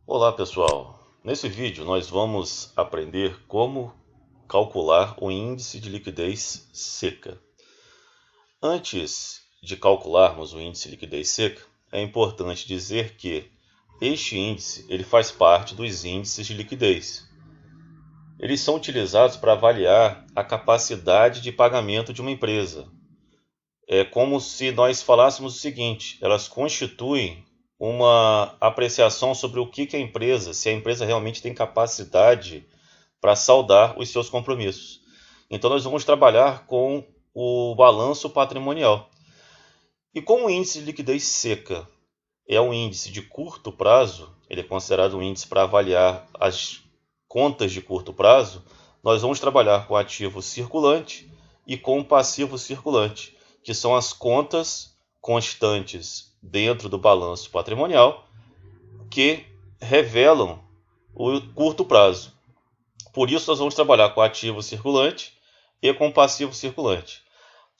Olá pessoal, nesse vídeo nós vamos aprender como calcular o índice de liquidez seca. Antes de calcularmos o índice de liquidez seca, é importante dizer que este índice ele faz parte dos índices de liquidez. Eles são utilizados para avaliar a capacidade de pagamento de uma empresa. É como se nós falássemos o seguinte: elas constituem uma apreciação sobre o que a empresa, se a empresa realmente tem capacidade para saldar os seus compromissos. Então nós vamos trabalhar com o balanço patrimonial. E como o índice de liquidez seca é um índice de curto prazo, ele é considerado um índice para avaliar as contas de curto prazo, nós vamos trabalhar com ativo circulante e com passivo circulante, que são as contas constantes dentro do balanço patrimonial que revelam o curto prazo. Por isso, nós vamos trabalhar com ativo circulante e com passivo circulante.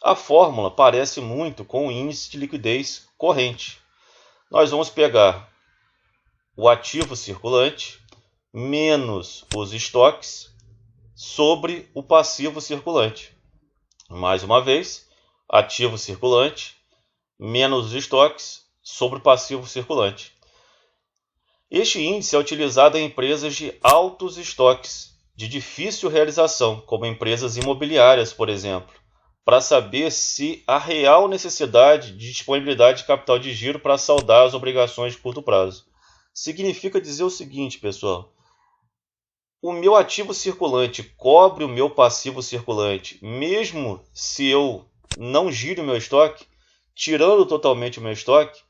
A fórmula parece muito com o índice de liquidez corrente. Nós vamos pegar o ativo circulante menos os estoques sobre o passivo circulante. Mais uma vez, ativo circulante menos os estoques sobre o passivo circulante. Este índice é utilizado em empresas de altos estoques, de difícil realização, como empresas imobiliárias, por exemplo, para saber se há real necessidade de disponibilidade de capital de giro para saldar as obrigações de curto prazo. Significa dizer o seguinte, pessoal: o meu ativo circulante cobre o meu passivo circulante, mesmo se eu não gire o meu estoque, tirando totalmente o meu estoque.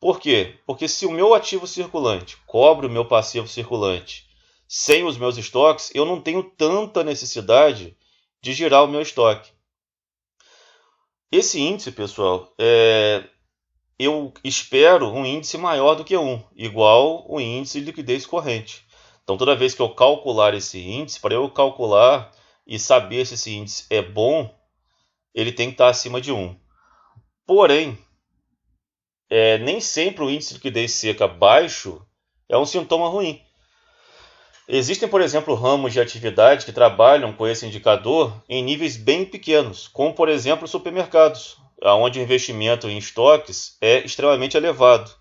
Por quê? Porque se o meu ativo circulante cobre o meu passivo circulante sem os meus estoques, eu não tenho tanta necessidade de girar o meu estoque. Esse índice, pessoal, eu espero um índice maior do que 1, igual o índice de liquidez corrente. Então, toda vez que eu calcular esse índice, para eu calcular e saber se esse índice é bom, ele tem que estar acima de 1. Porém, nem sempre o índice de liquidez seca baixo é um sintoma ruim. Existem, por exemplo, ramos de atividade que trabalham com esse indicador em níveis bem pequenos, como, por exemplo, supermercados, onde o investimento em estoques é extremamente elevado.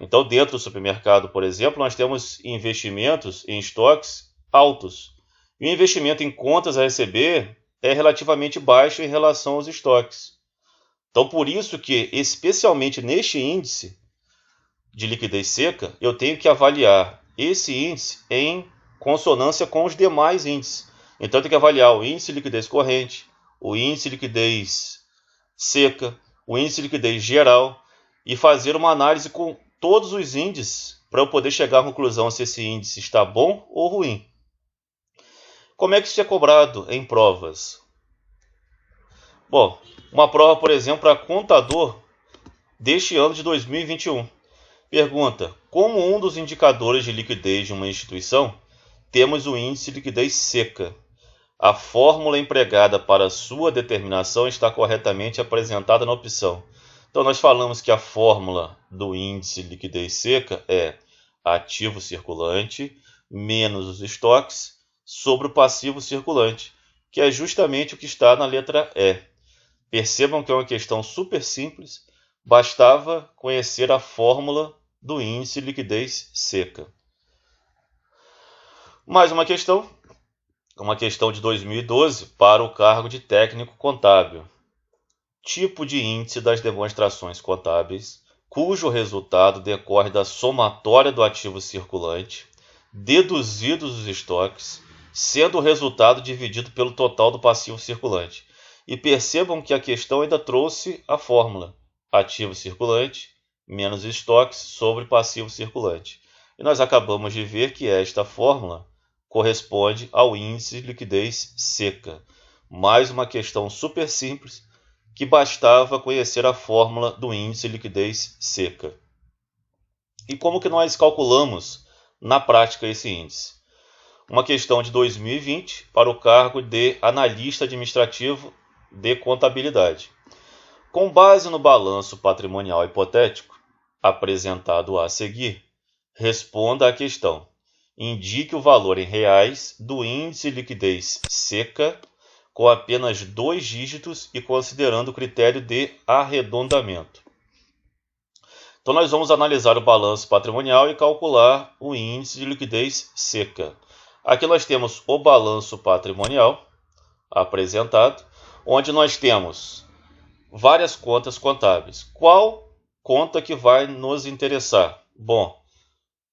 Então, dentro do supermercado, por exemplo, nós temos investimentos em estoques altos. E o investimento em contas a receber é relativamente baixo em relação aos estoques. Então, por isso que, especialmente neste índice de liquidez seca, eu tenho que avaliar esse índice em consonância com os demais índices. Então, eu tenho que avaliar o índice de liquidez corrente, o índice de liquidez seca, o índice de liquidez geral e fazer uma análise com todos os índices para eu poder chegar à conclusão se esse índice está bom ou ruim. Como é que isso é cobrado em provas? Bom, uma prova, por exemplo, para contador deste ano de 2021. Pergunta: como um dos indicadores de liquidez de uma instituição, temos o índice de liquidez seca. A fórmula empregada para sua determinação está corretamente apresentada na opção. Então, nós falamos que a fórmula do índice de liquidez seca é ativo circulante menos os estoques sobre o passivo circulante, que é justamente o que está na letra E. Percebam que é uma questão super simples, bastava conhecer a fórmula do índice de liquidez seca. Mais uma questão de 2012 para o cargo de técnico contábil. Tipo de índice das demonstrações contábeis, cujo resultado decorre da somatória do ativo circulante, deduzidos os estoques, sendo o resultado dividido pelo total do passivo circulante. E percebam que a questão ainda trouxe a fórmula: ativo circulante menos estoques sobre passivo circulante. E nós acabamos de ver que esta fórmula corresponde ao índice de liquidez seca. Mais uma questão super simples, que bastava conhecer a fórmula do índice de liquidez seca. E como que nós calculamos na prática esse índice? Uma questão de 2020 para o cargo de analista administrativo de contabilidade. Com base no balanço patrimonial hipotético apresentado a seguir, Responda à questão. Indique o valor em reais do índice de liquidez seca com apenas 2 dígitos e considerando o critério de arredondamento. Então, nós vamos analisar o balanço patrimonial e calcular o índice de liquidez seca. Aqui nós temos o balanço patrimonial apresentado, onde nós temos várias contas contábeis. Qual conta que vai nos interessar? Bom,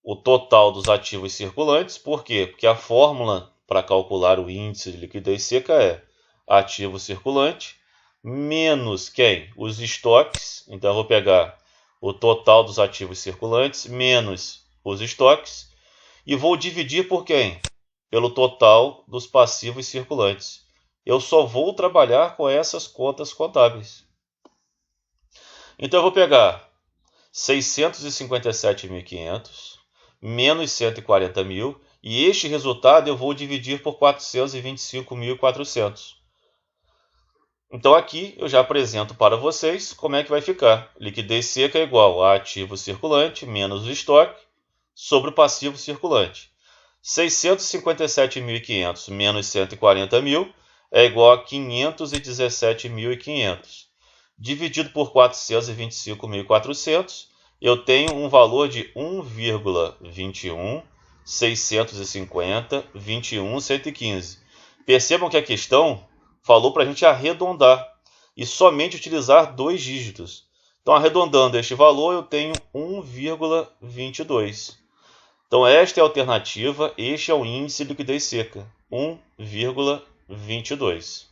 o total dos ativos circulantes. Por quê? Porque a fórmula para calcular o índice de liquidez seca é ativo circulante menos quem? Os estoques. Então, eu vou pegar o total dos ativos circulantes menos os estoques e vou dividir por quem? Pelo total dos passivos circulantes. Eu só vou trabalhar com essas contas contábeis. Então, eu vou pegar 657.500 menos 140.000 e este resultado eu vou dividir por 425.400. Então, aqui eu já apresento para vocês como é que vai ficar. Liquidez seca é igual a ativo circulante menos o estoque sobre o passivo circulante. 657.500 menos 140.000 é igual a 517.500. Dividido por 425.400, eu tenho um valor de 1,21.650.21.115. Percebam que a questão falou para a gente arredondar e somente utilizar 2 dígitos. Então, arredondando este valor, eu tenho 1,22. Então, esta é a alternativa, este é o índice de liquidez seca, 1,22.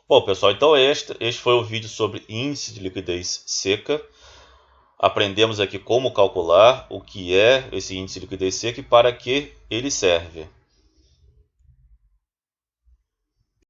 Bom, pessoal, então este foi o vídeo sobre índice de liquidez seca. Aprendemos aqui como calcular, o que é esse índice de liquidez seca e para que ele serve.